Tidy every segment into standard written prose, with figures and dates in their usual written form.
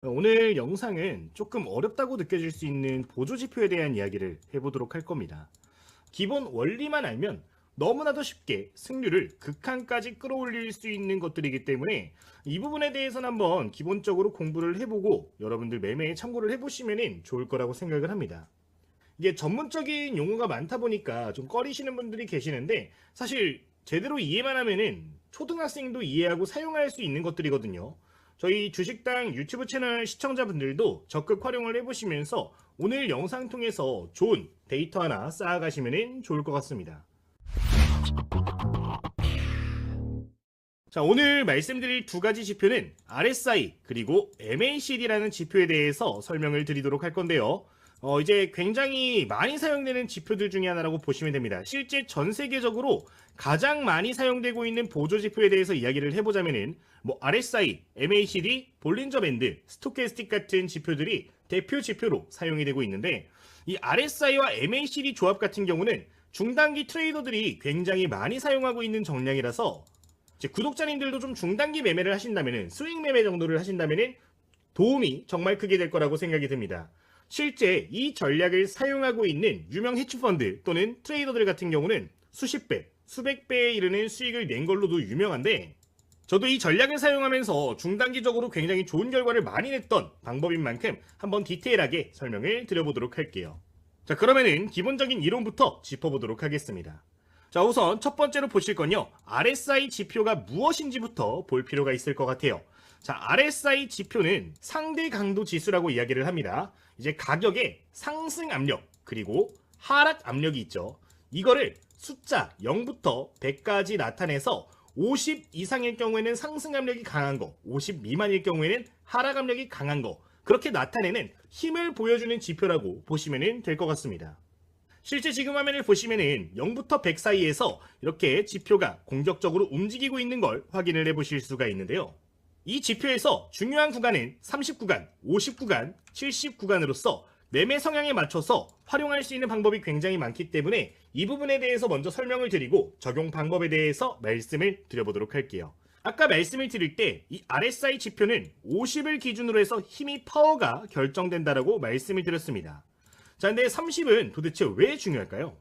오늘 영상은 조금 어렵다고 느껴질 수 있는 보조지표에 대한 이야기를 해보도록 할 겁니다. 기본 원리만 알면 너무나도 쉽게 승률을 극한까지 끌어올릴 수 있는 것들이기 때문에 이 부분에 대해서는 한번 기본적으로 공부를 해보고 여러분들 매매에 참고를 해보시면 좋을 거라고 생각을 합니다. 이게 전문적인 용어가 많다 보니까 좀 꺼리시는 분들이 계시는데 사실 제대로 이해만 하면은 초등학생도 이해하고 사용할 수 있는 것들이거든요. 저희 주식당 유튜브 채널 시청자분들도 적극 활용을 해보시면서 오늘 영상 통해서 좋은 데이터 하나 쌓아가시면 좋을 것 같습니다. 자, 오늘 말씀드릴 두 가지 지표는 RSI 그리고 MACD라는 지표에 대해서 설명을 드리도록 할 건데요. 이제 굉장히 많이 사용되는 지표들 중에 하나라고 보시면 됩니다. 실제 전 세계적으로 가장 많이 사용되고 있는 보조 지표에 대해서 이야기를 해보자면은 RSI, MACD, 볼린저 밴드, 스토캐스틱 같은 지표들이 대표 지표로 사용이 되고 있는데 이 RSI와 MACD 조합 같은 경우는 중단기 트레이더들이 굉장히 많이 사용하고 있는 정량이라서 이제 구독자님들도 좀 중단기 매매를 하신다면은 스윙 매매 정도를 하신다면은 도움이 정말 크게 될 거라고 생각이 듭니다. 실제 이 전략을 사용하고 있는 유명 헤지펀드 또는 트레이더들 같은 경우는 수십 배, 수백 배에 이르는 수익을 낸 걸로도 유명한데 저도 이 전략을 사용하면서 중단기적으로 굉장히 좋은 결과를 많이 냈던 방법인 만큼 한번 디테일하게 설명을 드려보도록 할게요. 자, 그러면은 기본적인 이론부터 짚어보도록 하겠습니다. 자, 우선 첫 번째로 보실 건요, RSI 지표가 무엇인지부터 볼 필요가 있을 것 같아요. 자, RSI 지표는 상대 강도 지수라고 이야기를 합니다. 이제 가격의 상승 압력 그리고 하락 압력이 있죠. 이거를 숫자 0부터 100까지 나타내서 50 이상일 경우에는 상승 압력이 강한 거, 50 미만일 경우에는 하락 압력이 강한 거, 그렇게 나타내는 힘을 보여주는 지표라고 보시면 될 것 같습니다. 실제 지금 화면을 보시면은 0부터 100 사이에서 이렇게 지표가 공격적으로 움직이고 있는 걸 확인을 해 보실 수가 있는데요. 이 지표에서 중요한 구간은 30구간, 50구간, 70구간으로서 매매 성향에 맞춰서 활용할 수 있는 방법이 굉장히 많기 때문에 이 부분에 대해서 먼저 설명을 드리고 적용 방법에 대해서 말씀을 드려보도록 할게요. 아까 말씀을 드릴 때 이 RSI 지표는 50을 기준으로 해서 힘이 파워가 결정된다라고 말씀을 드렸습니다. 자, 근데 30은 도대체 왜 중요할까요?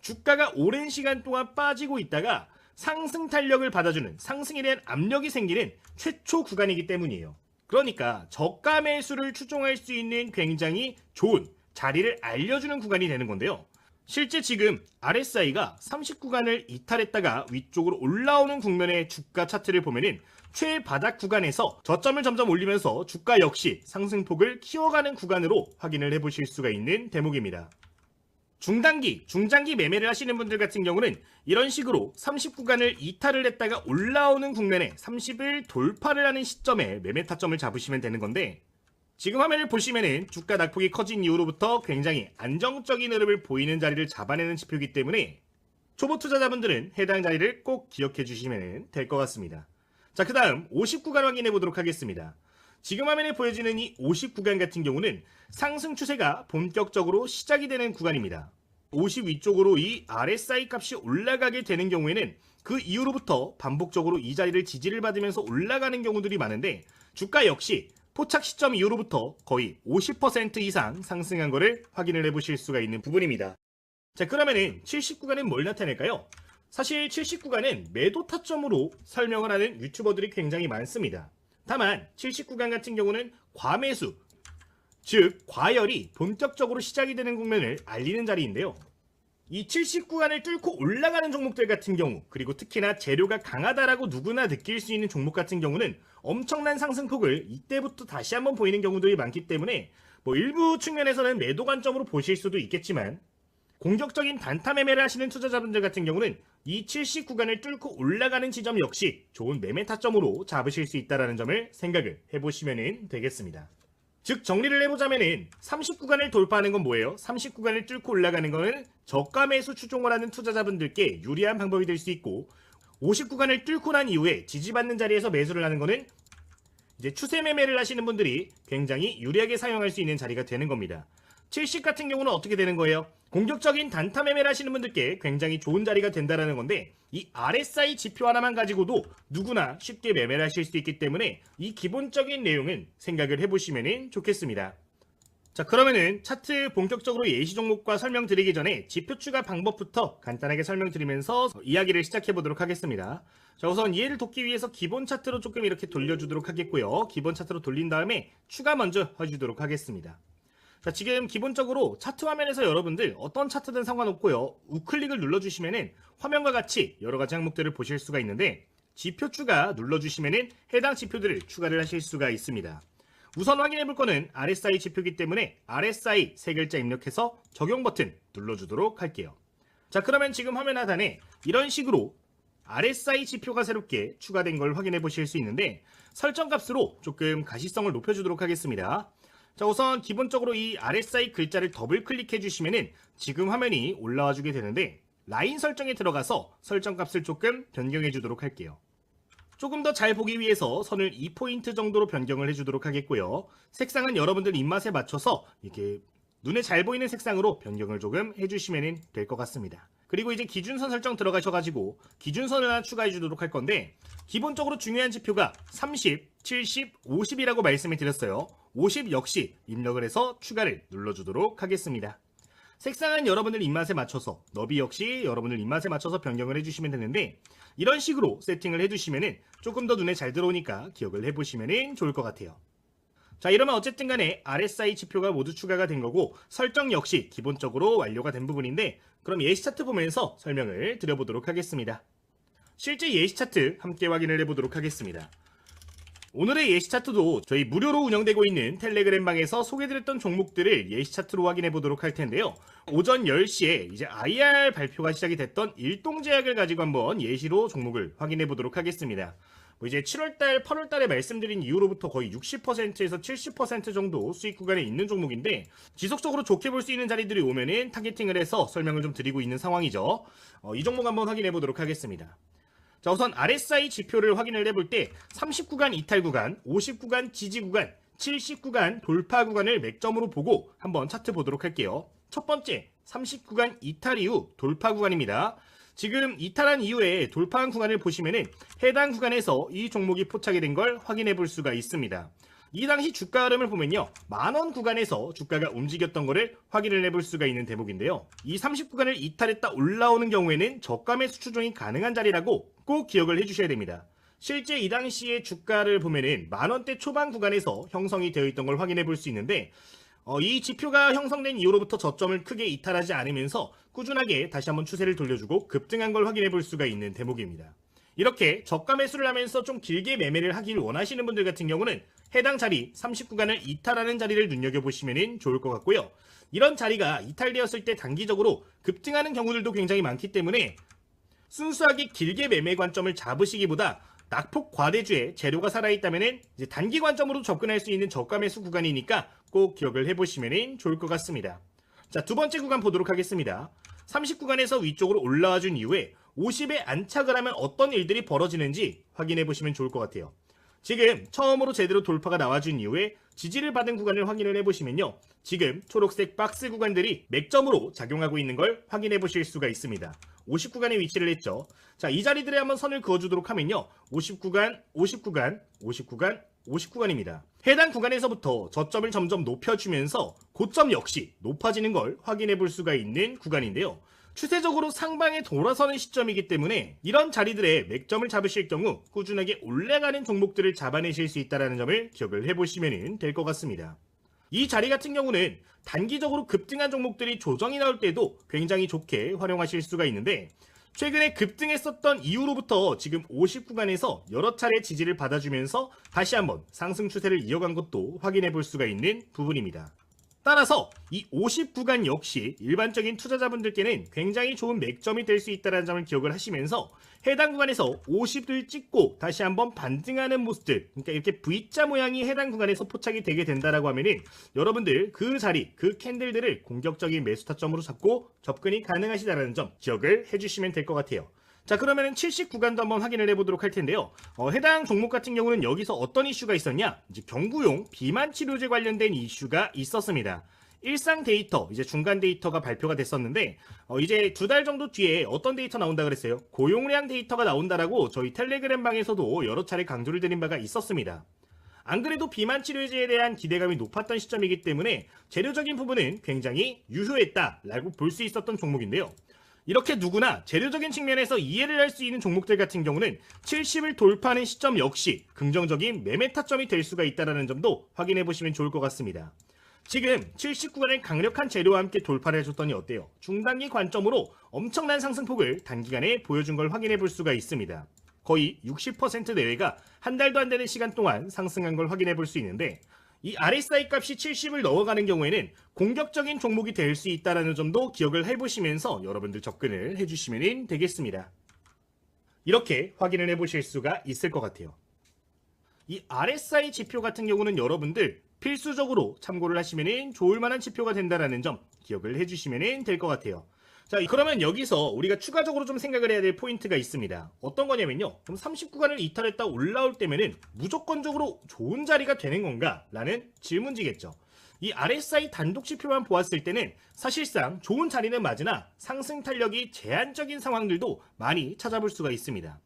주가가 오랜 시간 동안 빠지고 있다가 상승 탄력을 받아주는, 상승에 대한 압력이 생기는 최초 구간이기 때문이에요. 그러니까 저가 매수를 추종할 수 있는 굉장히 좋은 자리를 알려주는 구간이 되는 건데요. 실제 지금 RSI가 30구간을 이탈했다가 위쪽으로 올라오는 국면의 주가 차트를 보면은 최바닥 구간에서 저점을 점점 올리면서 주가 역시 상승폭을 키워가는 구간으로 확인을 해보실 수가 있는 대목입니다. 중단기, 중장기 매매를 하시는 분들 같은 경우는 이런 식으로 30구간을 이탈을 했다가 올라오는 국면에 30을 돌파를 하는 시점에 매매 타점을 잡으시면 되는 건데 지금 화면을 보시면은 주가 낙폭이 커진 이후로부터 굉장히 안정적인 흐름을 보이는 자리를 잡아내는 지표이기 때문에 초보 투자자분들은 해당 자리를 꼭 기억해 주시면 될 것 같습니다. 자, 그 다음 50구간 확인해 보도록 하겠습니다. 지금 화면에 보여지는 이 50구간 같은 경우는 상승 추세가 본격적으로 시작이 되는 구간입니다. 50 위쪽으로 이 RSI 값이 올라가게 되는 경우에는 그 이후로부터 반복적으로 이 자리를 지지를 받으면서 올라가는 경우들이 많은데 주가 역시 포착 시점 이후로부터 거의 50% 이상 상승한 것을 확인을 해보실 수가 있는 부분입니다. 자, 그러면은 70구간은 뭘 나타낼까요? 사실 70구간은 매도 타점으로 설명을 하는 유튜버들이 굉장히 많습니다. 다만 70구간 같은 경우는 과매수, 즉 과열이 본격적으로 시작이 되는 국면을 알리는 자리인데요. 이 70구간을 뚫고 올라가는 종목들 같은 경우, 그리고 특히나 재료가 강하다라고 누구나 느낄 수 있는 종목 같은 경우는 엄청난 상승폭을 이때부터 다시 한번 보이는 경우들이 많기 때문에 일부 측면에서는 매도 관점으로 보실 수도 있겠지만 공격적인 단타 매매를 하시는 투자자분들 같은 경우는 이 70구간을 뚫고 올라가는 지점 역시 좋은 매매 타점으로 잡으실 수 있다는 점을 생각을 해보시면 되겠습니다. 즉 정리를 해보자면은 30구간을 돌파하는 건 뭐예요? 30구간을 뚫고 올라가는 거는 저가 매수 추종을 하는 투자자분들께 유리한 방법이 될 수 있고 50구간을 뚫고 난 이후에 지지받는 자리에서 매수를 하는 거는 이제 추세 매매를 하시는 분들이 굉장히 유리하게 사용할 수 있는 자리가 되는 겁니다. 70 같은 경우는 어떻게 되는 거예요? 공격적인 단타 매매를 하시는 분들께 굉장히 좋은 자리가 된다는 건데, 이 RSI 지표 하나만 가지고도 누구나 쉽게 매매를 하실 수 있기 때문에 이 기본적인 내용은 생각을 해보시면 좋겠습니다. 자, 그러면은 차트 본격적으로 예시 종목과 설명드리기 전에 지표 추가 방법부터 간단하게 설명드리면서 이야기를 시작해 보도록 하겠습니다. 자, 우선 이해를 돕기 위해서 기본 차트로 조금 이렇게 돌려주도록 하겠고요. 기본 차트로 돌린 다음에 추가 먼저 해주도록 하겠습니다. 자, 지금 기본적으로 차트 화면에서 여러분들 어떤 차트든 상관없고요. 우클릭을 눌러주시면은 화면과 같이 여러 가지 항목들을 보실 수가 있는데, 지표 추가 눌러주시면은 해당 지표들을 추가를 하실 수가 있습니다. 우선 확인해 볼 거는 RSI 지표이기 때문에 RSI 세 글자 입력해서 적용 버튼 눌러주도록 할게요. 자, 그러면 지금 화면 하단에 이런 식으로 RSI 지표가 새롭게 추가된 걸 확인해 보실 수 있는데, 설정 값으로 조금 가시성을 높여주도록 하겠습니다. 자, 우선 기본적으로 이 RSI 글자를 더블 클릭해 주시면은 지금 화면이 올라와 주게 되는데, 라인 설정에 들어가서 설정 값을 조금 변경해 주도록 할게요. 조금 더 잘 보기 위해서 선을 2포인트 정도로 변경을 해주도록 하겠고요. 색상은 여러분들 입맛에 맞춰서 이렇게 눈에 잘 보이는 색상으로 변경을 조금 해주시면 될 것 같습니다. 그리고 이제 기준선 설정 들어가셔가지고 기준선을 하나 추가해 주도록 할 건데, 기본적으로 중요한 지표가 30, 70, 50이라고 말씀을 드렸어요. 50 역시 입력을 해서 추가를 눌러주도록 하겠습니다. 색상은 여러분들 입맛에 맞춰서, 너비 역시 여러분들 입맛에 맞춰서 변경을 해주시면 되는데, 이런 식으로 세팅을 해두시면 조금 더 눈에 잘 들어오니까 기억을 해보시면 좋을 것 같아요. 자, 이러면 어쨌든 간에 RSI 지표가 모두 추가가 된 거고, 설정 역시 기본적으로 완료가 된 부분인데, 그럼 예시 차트 보면서 설명을 드려보도록 하겠습니다. 실제 예시 차트 함께 확인을 해보도록 하겠습니다. 오늘의 예시 차트도 저희 무료로 운영되고 있는 텔레그램방에서 소개드렸던 종목들을 예시 차트로 확인해 보도록 할 텐데요. 오전 10시에 이제 IR 발표가 시작이 됐던 일동제약을 가지고 한번 예시로 종목을 확인해 보도록 하겠습니다. 이제 7월달, 8월달에 말씀드린 이후로부터 거의 60%에서 70% 정도 수익 구간에 있는 종목인데, 지속적으로 좋게 볼 수 있는 자리들이 오면은 타겟팅을 해서 설명을 좀 드리고 있는 상황이죠. 이 종목 한번 확인해 보도록 하겠습니다. 자, 우선 RSI 지표를 확인을 해볼 때 30구간 이탈 구간, 50구간 지지 구간, 70구간 돌파 구간을 맥점으로 보고 한번 차트 보도록 할게요. 첫 번째, 30구간 이탈 이후 돌파 구간입니다. 지금 이탈한 이후에 돌파한 구간을 보시면은 해당 구간에서 이 종목이 포착이 된 걸 확인해 볼 수가 있습니다. 이 당시 주가 흐름을 보면요, 만원 구간에서 주가가 움직였던 거를 확인을 해볼 수가 있는 대목인데요. 이 30구간을 이탈했다 올라오는 경우에는 저가 매수 추종이 가능한 자리라고 꼭 기억을 해주셔야 됩니다. 실제 이 당시의 주가를 보면은 만원대 초반 구간에서 형성이 되어 있던 걸 확인해 볼 수 있는데, 이 지표가 형성된 이후로부터 저점을 크게 이탈하지 않으면서 꾸준하게 다시 한번 추세를 돌려주고 급등한 걸 확인해 볼 수가 있는 대목입니다. 이렇게 저가 매수를 하면서 좀 길게 매매를 하길 원하시는 분들 같은 경우는 해당 자리 30구간을 이탈하는 자리를 눈여겨보시면 좋을 것 같고요. 이런 자리가 이탈되었을 때 단기적으로 급등하는 경우들도 굉장히 많기 때문에 순수하게 길게 매매 관점을 잡으시기보다 낙폭 과대주에 재료가 살아있다면 이제 단기 관점으로 접근할 수 있는 저가 매수 구간이니까 꼭 기억을 해보시면 좋을 것 같습니다. 자, 두 번째 구간 보도록 하겠습니다. 30구간에서 위쪽으로 올라와 준 이후에 50에 안착을 하면 어떤 일들이 벌어지는지 확인해 보시면 좋을 것 같아요. 지금 처음으로 제대로 돌파가 나와준 이후에 지지를 받은 구간을 확인을 해보시면요, 지금 초록색 박스 구간들이 맥점으로 작용하고 있는 걸 확인해 보실 수가 있습니다. 50구간에 위치를 했죠. 자, 이 자리들에 한번 선을 그어주도록 하면요, 50구간, 50구간, 50구간, 50구간입니다. 해당 구간에서부터 저점을 점점 높여주면서 고점 역시 높아지는 걸 확인해 볼 수가 있는 구간인데요. 추세적으로 상방에 돌아서는 시점이기 때문에 이런 자리들에 맥점을 잡으실 경우 꾸준하게 올라가는 종목들을 잡아내실 수 있다는 점을 기억을 해보시면 될 것 같습니다. 이 자리 같은 경우는 단기적으로 급등한 종목들이 조정이 나올 때도 굉장히 좋게 활용하실 수가 있는데, 최근에 급등했었던 이후로부터 지금 50구간에서 여러 차례 지지를 받아주면서 다시 한번 상승 추세를 이어간 것도 확인해 볼 수가 있는 부분입니다. 따라서 이 50구간 역시 일반적인 투자자분들께는 굉장히 좋은 맥점이 될 수 있다는 점을 기억을 하시면서 해당 구간에서 50을 찍고 다시 한번 반등하는 모습들, 그러니까 이렇게 V자 모양이 해당 구간에서 포착이 되게 된다라고 하면은 여러분들 그 자리, 그 캔들들을 공격적인 매수 타점으로 잡고 접근이 가능하시다는 점 기억을 해주시면 될 것 같아요. 자, 그러면은 70구간도 한번 확인을 해보도록 할 텐데요. 해당 종목 같은 경우는 여기서 어떤 이슈가 있었냐? 이제 경구용 비만 치료제 관련된 이슈가 있었습니다. 일상 데이터, 이제 중간 데이터가 발표가 됐었는데 이제 2달 정도 뒤에 어떤 데이터 나온다 그랬어요? 고용량 데이터가 나온다라고 저희 텔레그램 방에서도 여러 차례 강조를 드린 바가 있었습니다. 안 그래도 비만 치료제에 대한 기대감이 높았던 시점이기 때문에 재료적인 부분은 굉장히 유효했다라고 볼 수 있었던 종목인데요. 이렇게 누구나 재료적인 측면에서 이해를 할 수 있는 종목들 같은 경우는 70을 돌파하는 시점 역시 긍정적인 매매 타점이 될 수가 있다는 점도 확인해 보시면 좋을 것 같습니다. 지금 79간의 강력한 재료와 함께 돌파를 해줬더니 어때요? 중단기 관점으로 엄청난 상승폭을 단기간에 보여준 걸 확인해 볼 수가 있습니다. 거의 60% 내외가 한 달도 안 되는 시간 동안 상승한 걸 확인해 볼 수 있는데 이 RSI 값이 70을 넘어가는 경우에는 공격적인 종목이 될 수 있다는 점도 기억을 해보시면서 여러분들 접근을 해주시면 되겠습니다. 이렇게 확인을 해보실 수가 있을 것 같아요. 이 RSI 지표 같은 경우는 여러분들 필수적으로 참고를 하시면 좋을 만한 지표가 된다는 점 기억을 해주시면 될 것 같아요. 자, 그러면 여기서 우리가 추가적으로 좀 생각을 해야 될 포인트가 있습니다. 어떤 거냐면요. 그럼 39간을 이탈했다 올라올 때면은 무조건적으로 좋은 자리가 되는 건가? 라는 질문지겠죠. 이 RSI 단독 지표만 보았을 때는 사실상 좋은 자리는 맞으나 상승 탄력이 제한적인 상황들도 많이 찾아볼 수가 있습니다.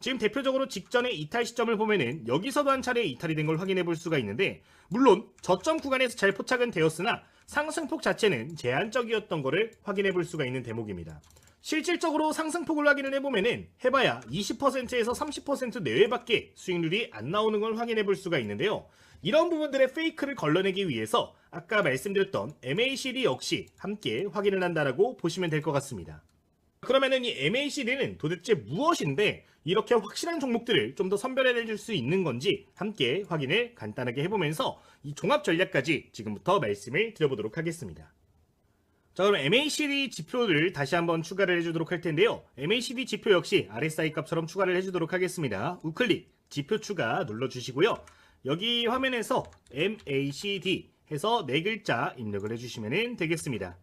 지금 대표적으로 직전의 이탈 시점을 보면은 여기서도 한 차례 이탈이 된 걸 확인해 볼 수가 있는데 물론 저점 구간에서 잘 포착은 되었으나 상승폭 자체는 제한적이었던 것을 확인해 볼 수가 있는 대목입니다. 실질적으로 상승폭을 확인을 해보면은 해봐야 20%에서 30% 내외밖에 수익률이 안 나오는 걸 확인해 볼 수가 있는데요. 이런 부분들의 페이크를 걸러내기 위해서 아까 말씀드렸던 MACD 역시 함께 확인을 한다라고 보시면 될 것 같습니다. 그러면은 이 MACD는 도대체 무엇인데 이렇게 확실한 종목들을 좀 더 선별해낼 수 있는 건지 함께 확인을 간단하게 해보면서 이 종합 전략까지 지금부터 말씀을 드려보도록 하겠습니다. 자, 그럼 MACD 지표를 다시 한번 추가를 해주도록 할 텐데요. MACD 지표 역시 RSI 값처럼 추가를 해주도록 하겠습니다. 우클릭 지표 추가 눌러주시고요. 여기 화면에서 MACD 해서 4글자 입력을 해주시면 되겠습니다.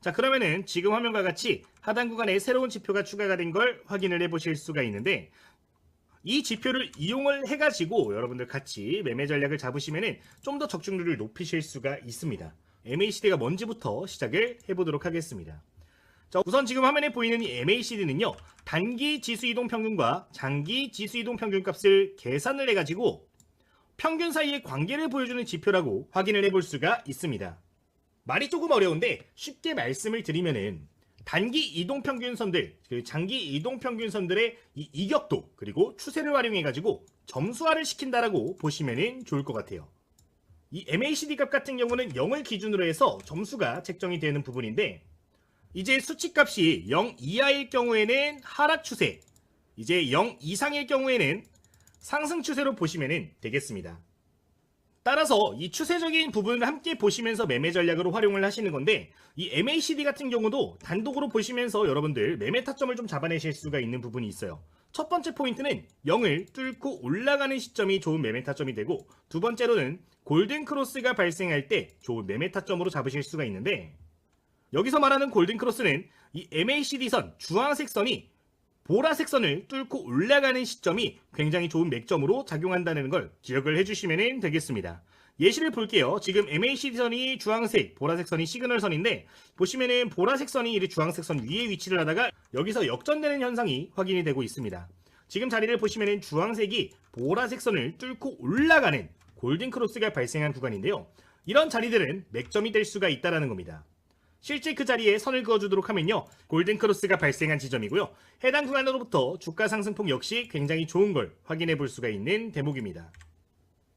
자, 그러면은 지금 화면과 같이 하단 구간에 새로운 지표가 추가가 된 걸 확인을 해 보실 수가 있는데 이 지표를 이용을 해가지고 여러분들 같이 매매 전략을 잡으시면은 좀 더 적중률을 높이실 수가 있습니다. MACD가 뭔지부터 시작을 해보도록 하겠습니다. 자, 우선 지금 화면에 보이는 이 MACD는요, 단기 지수 이동 평균과 장기 지수 이동 평균 값을 계산을 해가지고 평균 사이의 관계를 보여주는 지표라고 확인을 해볼 수가 있습니다. 말이 조금 어려운데 쉽게 말씀을 드리면은 단기 이동평균선들, 장기 이동평균선들의 이 이격도 그리고 추세를 활용해가지고 점수화를 시킨다라고 보시면 좋을 것 같아요. 이 MACD 값 같은 경우는 0을 기준으로 해서 점수가 책정이 되는 부분인데 이제 수치값이 0 이하일 경우에는 하락 추세, 이제 0 이상일 경우에는 상승 추세로 보시면 되겠습니다. 따라서 이 추세적인 부분을 함께 보시면서 매매 전략으로 활용을 하시는 건데 이 MACD 같은 경우도 단독으로 보시면서 여러분들 매매 타점을 좀 잡아내실 수가 있는 부분이 있어요. 첫 번째 포인트는 0을 뚫고 올라가는 시점이 좋은 매매 타점이 되고 두 번째로는 골든 크로스가 발생할 때 좋은 매매 타점으로 잡으실 수가 있는데 여기서 말하는 골든 크로스는 이 MACD선 주황색 선이 보라색 선을 뚫고 올라가는 시점이 굉장히 좋은 맥점으로 작용한다는 걸 기억을 해주시면 되겠습니다. 예시를 볼게요. 지금 MACD 선이 주황색, 보라색 선이 시그널 선인데 보시면은 보라색 선이 이 주황색 선 위에 위치를 하다가 여기서 역전되는 현상이 확인이 되고 있습니다. 지금 자리를 보시면은 주황색이 보라색 선을 뚫고 올라가는 골든 크로스가 발생한 구간인데요. 이런 자리들은 맥점이 될 수가 있다는 겁니다. 실제 그 자리에 선을 그어주도록 하면요, 골든 크로스가 발생한 지점이고요. 해당 구간으로부터 주가 상승폭 역시 굉장히 좋은 걸 확인해 볼 수가 있는 대목입니다.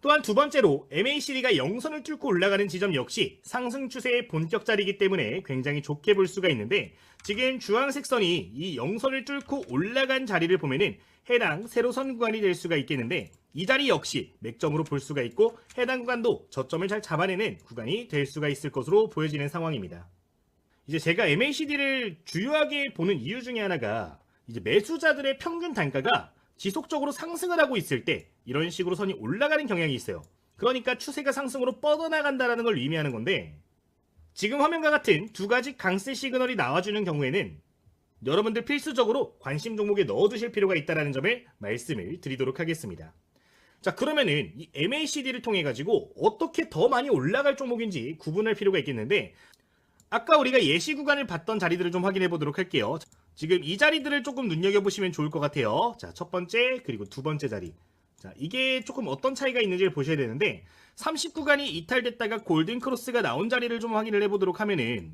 또한 두 번째로 MACD가 0선을 뚫고 올라가는 지점 역시 상승 추세의 본격 자리이기 때문에 굉장히 좋게 볼 수가 있는데 지금 주황색 선이 이 0선을 뚫고 올라간 자리를 보면은 해당 세로선 구간이 될 수가 있겠는데 이 자리 역시 맥점으로 볼 수가 있고 해당 구간도 저점을 잘 잡아내는 구간이 될 수가 있을 것으로 보여지는 상황입니다. 이제 제가 MACD를 주요하게 보는 이유 중에 하나가 이제 매수자들의 평균 단가가 지속적으로 상승을 하고 있을 때 이런 식으로 선이 올라가는 경향이 있어요. 그러니까 추세가 상승으로 뻗어나간다는 걸 의미하는 건데 지금 화면과 같은 두 가지 강세 시그널이 나와주는 경우에는 여러분들 필수적으로 관심 종목에 넣어두실 필요가 있다는 점을 말씀을 드리도록 하겠습니다. 자, 그러면은 이 MACD를 통해 가지고 어떻게 더 많이 올라갈 종목인지 구분할 필요가 있겠는데, 아까 우리가 예시 구간을 봤던 자리들을 좀 확인해 보도록 할게요. 지금 이 자리들을 조금 눈여겨보시면 좋을 것 같아요. 자, 첫 번째 그리고 두 번째 자리. 자, 이게 조금 어떤 차이가 있는지를 보셔야 되는데, 30구간이 이탈됐다가 골든 크로스가 나온 자리를 좀 확인을 해보도록 하면은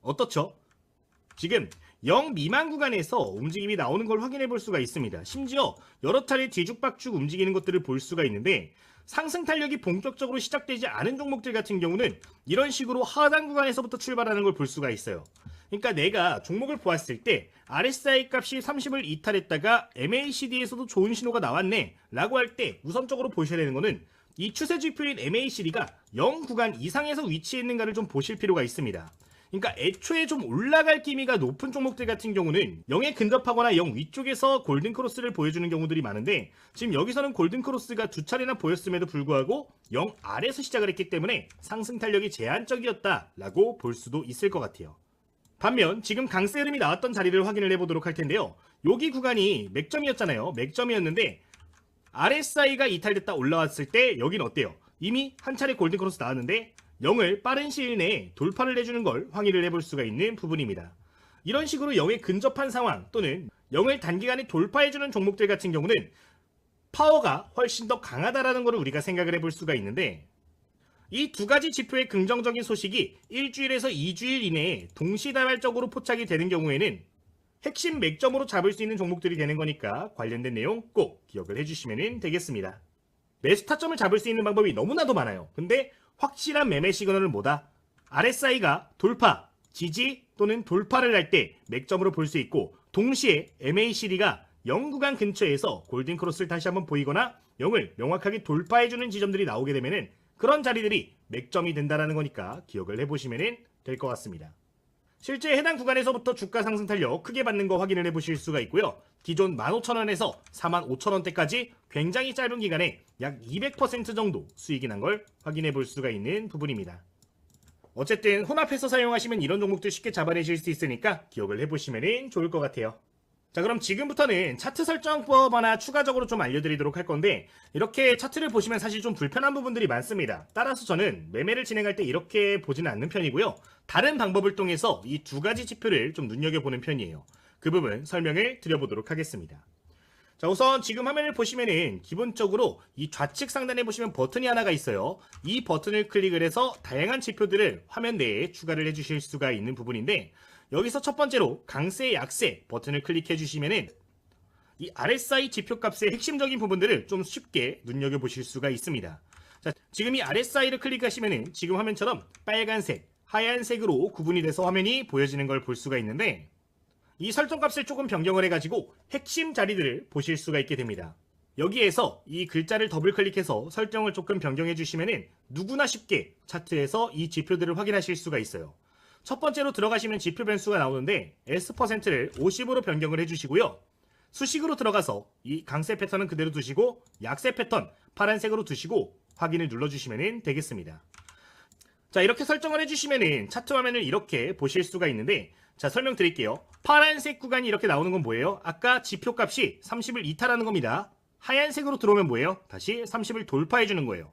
어떻죠? 지금 0 미만 구간에서 움직임이 나오는 걸 확인해 볼 수가 있습니다. 심지어 여러 차례 뒤죽박죽 움직이는 것들을 볼 수가 있는데, 상승 탄력이 본격적으로 시작되지 않은 종목들 같은 경우는 이런 식으로 하단 구간에서부터 출발하는 걸 볼 수가 있어요. 그러니까 내가 종목을 보았을 때 RSI 값이 30을 이탈했다가 MACD에서도 좋은 신호가 나왔네 라고 할 때 우선적으로 보셔야 되는 거는 이 추세 지표인 MACD가 0 구간 이상에서 위치해 있는가를 좀 보실 필요가 있습니다. 그러니까 애초에 좀 올라갈 기미가 높은 종목들 같은 경우는 0에 근접하거나 0 위쪽에서 골든크로스를 보여주는 경우들이 많은데, 지금 여기서는 골든크로스가 두 차례나 보였음에도 불구하고 0 아래에서 시작을 했기 때문에 상승 탄력이 제한적이었다라고 볼 수도 있을 것 같아요. 반면 지금 강세 흐름이 나왔던 자리를 확인을 해보도록 할 텐데요. 여기 구간이 맥점이었잖아요. 맥점이었는데 RSI가 이탈됐다 올라왔을 때 여긴 어때요? 이미 한 차례 골든크로스 나왔는데 0을 빠른 시일 내에 돌파를 해주는 걸 확인을 해볼 수가 있는 부분입니다. 이런 식으로 0에 근접한 상황 또는 0을 단기간에 돌파해주는 종목들 같은 경우는 파워가 훨씬 더 강하다라는 걸 우리가 생각을 해볼 수가 있는데, 이 두 가지 지표의 긍정적인 소식이 일주일에서 2주일 이내에 동시다발적으로 포착이 되는 경우에는 핵심 맥점으로 잡을 수 있는 종목들이 되는 거니까 관련된 내용 꼭 기억을 해주시면 되겠습니다. 매수 타점을 잡을 수 있는 방법이 너무나도 많아요. 근데 확실한 매매 시그널은 뭐다? RSI가 돌파, 지지 또는 돌파를 할 때 맥점으로 볼 수 있고, 동시에 MACD가 0 구간 근처에서 골든크로스를 다시 한번 보이거나 0을 명확하게 돌파해주는 지점들이 나오게 되면은 그런 자리들이 맥점이 된다는 거니까 기억을 해보시면 될 것 같습니다. 실제 해당 구간에서부터 주가 상승 탄력 크게 받는 거 확인을 해보실 수가 있고요. 기존 15,000원에서 45,000원대까지 굉장히 짧은 기간에 약 200% 정도 수익이 난 걸 확인해 볼 수가 있는 부분입니다. 어쨌든 혼합해서 사용하시면 이런 종목들 쉽게 잡아내실 수 있으니까 기억을 해보시면 좋을 것 같아요. 자, 그럼 지금부터는 차트 설정법 하나 추가적으로 좀 알려드리도록 할 건데, 이렇게 차트를 보시면 사실 좀 불편한 부분들이 많습니다. 따라서 저는 매매를 진행할 때 이렇게 보지는 않는 편이고요. 다른 방법을 통해서 이 두 가지 지표를 좀 눈여겨보는 편이에요. 그 부분 설명을 드려보도록 하겠습니다. 자, 우선 지금 화면을 보시면은 기본적으로 이 좌측 상단에 보시면 버튼이 하나가 있어요. 이 버튼을 클릭을 해서 다양한 지표들을 화면 내에 추가를 해주실 수가 있는 부분인데, 여기서 첫 번째로 강세 약세 버튼을 클릭해 주시면은 이 RSI 지표값의 핵심적인 부분들을 좀 쉽게 눈여겨보실 수가 있습니다. 자, 지금 이 RSI를 클릭하시면은 지금 화면처럼 빨간색, 하얀색으로 구분이 돼서 화면이 보여지는 걸 볼 수가 있는데, 이 설정값을 조금 변경을 해가지고 핵심 자리들을 보실 수가 있게 됩니다. 여기에서 이 글자를 더블 클릭해서 설정을 조금 변경해 주시면은 누구나 쉽게 차트에서 이 지표들을 확인하실 수가 있어요. 첫 번째로 들어가시면 지표 변수가 나오는데 S%를 50으로 변경을 해주시고요. 수식으로 들어가서 이 강세 패턴은 그대로 두시고 약세 패턴 파란색으로 두시고 확인을 눌러주시면 되겠습니다. 자, 이렇게 설정을 해주시면은 차트 화면을 이렇게 보실 수가 있는데, 자, 설명드릴게요. 파란색 구간이 이렇게 나오는 건 뭐예요? 아까 지표값이 30을 이탈하는 겁니다. 하얀색으로 들어오면 뭐예요? 다시 30을 돌파해 주는 거예요.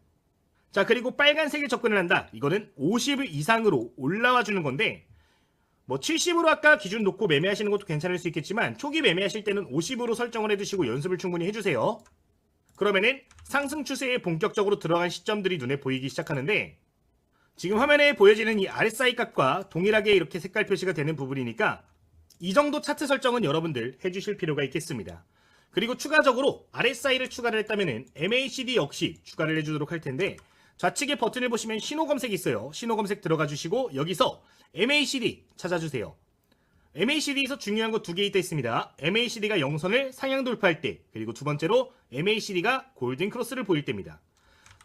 자, 그리고 빨간색에 접근을 한다. 이거는 50을 이상으로 올라와 주는 건데, 뭐 70으로 아까 기준 놓고 매매하시는 것도 괜찮을 수 있겠지만 초기 매매하실 때는 50으로 설정을 해두시고 연습을 충분히 해주세요. 그러면은 상승 추세에 본격적으로 들어간 시점들이 눈에 보이기 시작하는데, 지금 화면에 보여지는 이 RSI 값과 동일하게 이렇게 색깔 표시가 되는 부분이니까 이 정도 차트 설정은 여러분들 해주실 필요가 있겠습니다. 그리고 추가적으로 RSI를 추가를 했다면 MACD 역시 추가를 해주도록 할 텐데, 좌측에 버튼을 보시면 신호 검색이 있어요. 신호 검색 들어가 주시고 여기서 MACD 찾아주세요. MACD에서 중요한 거 두 개 있습니다. MACD가 0선을 상향 돌파할 때, 그리고 두 번째로 MACD가 골든 크로스를 보일 때입니다.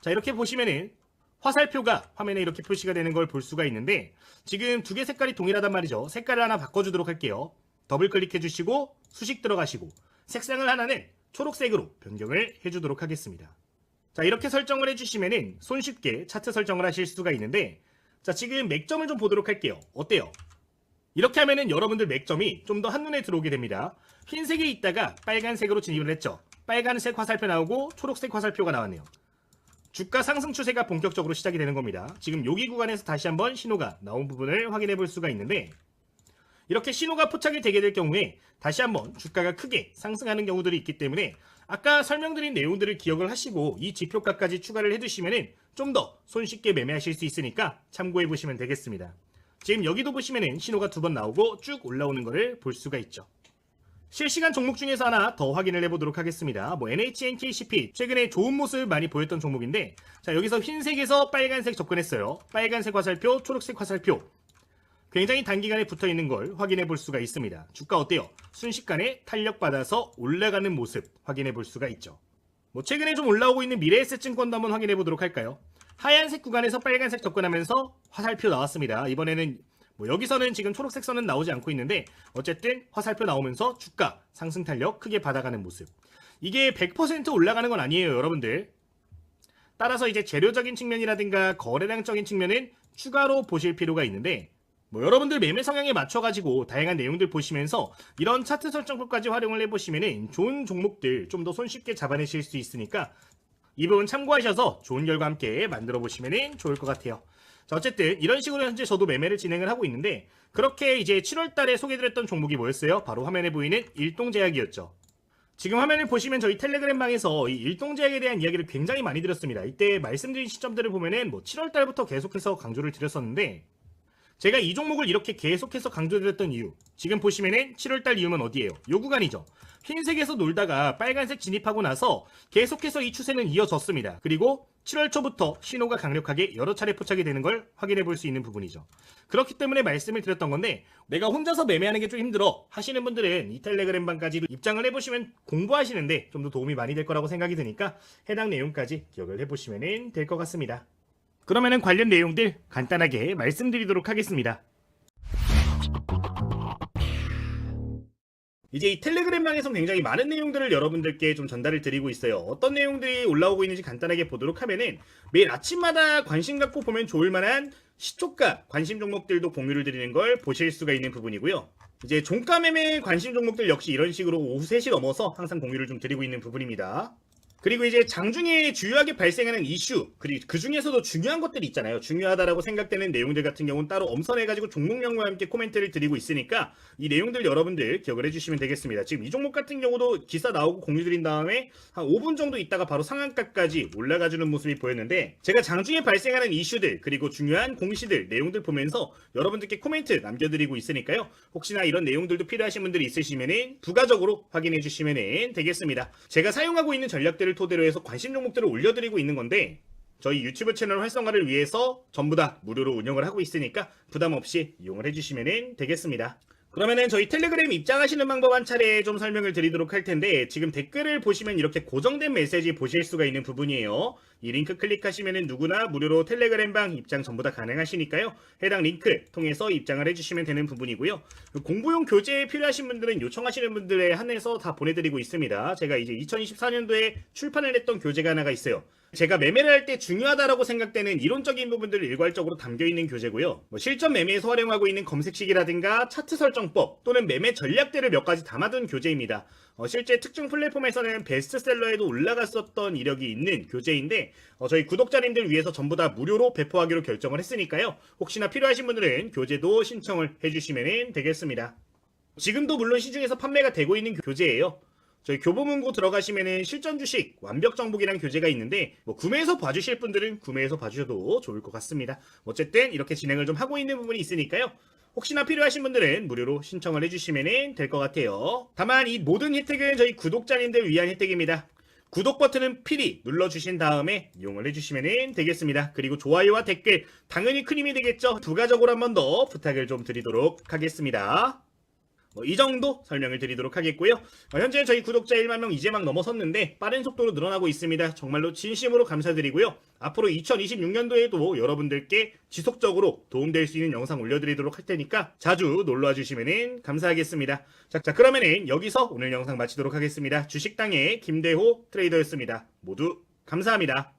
자, 이렇게 보시면은 화살표가 화면에 이렇게 표시가 되는 걸 볼 수가 있는데, 지금 두 개 색깔이 동일하단 말이죠. 색깔을 하나 바꿔주도록 할게요. 더블 클릭해 주시고 수식 들어가시고 색상을 하나는 초록색으로 변경을 해주도록 하겠습니다. 자, 이렇게 설정을 해주시면은 손쉽게 차트 설정을 하실 수가 있는데, 자, 지금 맥점을 좀 보도록 할게요. 어때요? 이렇게 하면은 여러분들 맥점이 좀 더 한눈에 들어오게 됩니다. 흰색에 있다가 빨간색으로 진입을 했죠. 빨간색 화살표 나오고 초록색 화살표가 나왔네요. 주가 상승 추세가 본격적으로 시작이 되는 겁니다. 지금 여기 구간에서 다시 한번 신호가 나온 부분을 확인해 볼 수가 있는데, 이렇게 신호가 포착이 되게 될 경우에 다시 한번 주가가 크게 상승하는 경우들이 있기 때문에 아까 설명드린 내용들을 기억을 하시고 이 지표가까지 추가를 해두시면 좀 더 손쉽게 매매하실 수 있으니까 참고해 보시면 되겠습니다. 지금 여기도 보시면 신호가 두 번 나오고 쭉 올라오는 것을 볼 수가 있죠. 실시간 종목 중에서 하나 더 확인을 해보도록 하겠습니다. NHNKCP 최근에 좋은 모습 많이 보였던 종목인데, 자, 여기서 흰색에서 빨간색 접근했어요. 빨간색 화살표, 초록색 화살표, 굉장히 단기간에 붙어있는 걸 확인해 볼 수가 있습니다. 주가 어때요? 순식간에 탄력받아서 올라가는 모습 확인해 볼 수가 있죠. 최근에 좀 올라오고 있는 미래에셋증권도 한번 확인해 보도록 할까요? 하얀색 구간에서 빨간색 접근하면서 화살표 나왔습니다. 이번에는 여기서는 지금 초록색 선은 나오지 않고 있는데 어쨌든 화살표 나오면서 주가 상승 탄력 크게 받아가는 모습. 이게 100% 올라가는 건 아니에요, 여러분들. 따라서 이제 재료적인 측면이라든가 거래량적인 측면은 추가로 보실 필요가 있는데, 여러분들 매매 성향에 맞춰가지고 다양한 내용들 보시면서 이런 차트 설정법까지 활용을 해보시면 좋은 종목들 좀 더 손쉽게 잡아내실 수 있으니까 이 부분 참고하셔서 좋은 결과 함께 만들어 보시면 좋을 것 같아요. 자, 어쨌든 이런 식으로 현재 저도 매매를 진행을 하고 있는데, 그렇게 이제 7월 달에 소개드렸던 종목이 뭐였어요? 바로 화면에 보이는 일동제약이었죠. 지금 화면을 보시면 저희 텔레그램 방에서 이 일동제약에 대한 이야기를 굉장히 많이 드렸습니다. 이때 말씀드린 시점들을 보면은 7월 달부터 계속해서 강조를 드렸었는데, 제가 이 종목을 이렇게 계속해서 강조드렸던 이유, 지금 보시면은 7월달 이유는 어디예요? 요 구간이죠. 흰색에서 놀다가 빨간색 진입하고 나서 계속해서 이 추세는 이어졌습니다. 그리고 7월 초부터 신호가 강력하게 여러 차례 포착이 되는 걸 확인해 볼 수 있는 부분이죠. 그렇기 때문에 말씀을 드렸던 건데, 내가 혼자서 매매하는 게 좀 힘들어 하시는 분들은 이 텔레그램 방까지도 입장을 해보시면 공부하시는데 좀 더 도움이 많이 될 거라고 생각이 드니까 해당 내용까지 기억을 해보시면 될 것 같습니다. 그러면은 관련 내용들 간단하게 말씀드리도록 하겠습니다. 이제 이 텔레그램 방에서 굉장히 많은 내용들을 여러분들께 좀 전달을 드리고 있어요. 어떤 내용들이 올라오고 있는지 간단하게 보도록 하면은 매일 아침마다 관심 갖고 보면 좋을 만한 시초가 관심 종목들도 공유를 드리는 걸 보실 수가 있는 부분이고요. 이제 종가 매매 관심 종목들 역시 이런 식으로 오후 3시 넘어서 항상 공유를 좀 드리고 있는 부분입니다. 그리고 이제 장중에 주요하게 발생하는 이슈, 그리고 그 중에서도 중요한 것들이 있잖아요. 중요하다라고 생각되는 내용들 같은 경우는 따로 엄선해가지고 종목명과 함께 코멘트를 드리고 있으니까 이 내용들 여러분들 기억을 해주시면 되겠습니다. 지금 이 종목 같은 경우도 기사 나오고 공유 드린 다음에 한 5분 정도 있다가 바로 상한가까지 올라가주는 모습이 보였는데, 제가 장중에 발생하는 이슈들 그리고 중요한 공시들 내용들 보면서 여러분들께 코멘트 남겨드리고 있으니까요. 혹시나 이런 내용들도 필요하신 분들이 있으시면 부가적으로 확인해 주시면 되겠습니다. 제가 사용하고 있는 전략들 토대로 해서 관심 종목들을 올려드리고 있는 건데, 저희 유튜브 채널 활성화를 위해서 전부 다 무료로 운영을 하고 있으니까 부담 없이 이용을 해주시면 되겠습니다. 그러면은 저희 텔레그램 입장하시는 방법 한 차례 좀 설명을 드리도록 할 텐데, 지금 댓글을 보시면 이렇게 고정된 메시지 보실 수가 있는 부분이에요. 이 링크 클릭하시면은 누구나 무료로 텔레그램 방 입장 전부 다 가능하시니까요. 해당 링크 통해서 입장을 해주시면 되는 부분이고요. 공부용 교재 필요하신 분들은 요청하시는 분들에 한해서 다 보내드리고 있습니다. 제가 이제 2024년도에 출판을 했던 교재가 하나가 있어요. 제가 매매를 할 때 중요하다라고 생각되는 이론적인 부분들을 일괄적으로 담겨있는 교재고요. 실전 매매에서 활용하고 있는 검색식이라든가 차트 설정법 또는 매매 전략들을 몇 가지 담아둔 교재입니다. 실제 특정 플랫폼에서는 베스트셀러에도 올라갔었던 이력이 있는 교재인데, 저희 구독자님들 위해서 전부 다 무료로 배포하기로 결정을 했으니까요. 혹시나 필요하신 분들은 교재도 신청을 해주시면 되겠습니다. 지금도 물론 시중에서 판매가 되고 있는 교재예요. 저희 교보문고 들어가시면은 실전 주식 완벽 정복이라는 교재가 있는데, 구매해서 봐주실 분들은 구매해서 봐주셔도 좋을 것 같습니다. 어쨌든 이렇게 진행을 좀 하고 있는 부분이 있으니까요. 혹시나 필요하신 분들은 무료로 신청을 해주시면 될 것 같아요. 다만 이 모든 혜택은 저희 구독자님들 위한 혜택입니다. 구독 버튼은 필히 눌러주신 다음에 이용을 해주시면 되겠습니다. 그리고 좋아요와 댓글 당연히 큰 힘이 되겠죠. 부가적으로 한 번 더 부탁을 좀 드리도록 하겠습니다. 이 정도 설명을 드리도록 하겠고요. 현재 저희 구독자 1만 명 이제 막 넘어섰는데 빠른 속도로 늘어나고 있습니다. 정말로 진심으로 감사드리고요. 앞으로 2026년도에도 여러분들께 지속적으로 도움될 수 있는 영상 올려드리도록 할 테니까 자주 놀러와 주시면 감사하겠습니다. 자, 그러면은 여기서 오늘 영상 마치도록 하겠습니다. 주식당의 김대호 트레이더였습니다. 모두 감사합니다.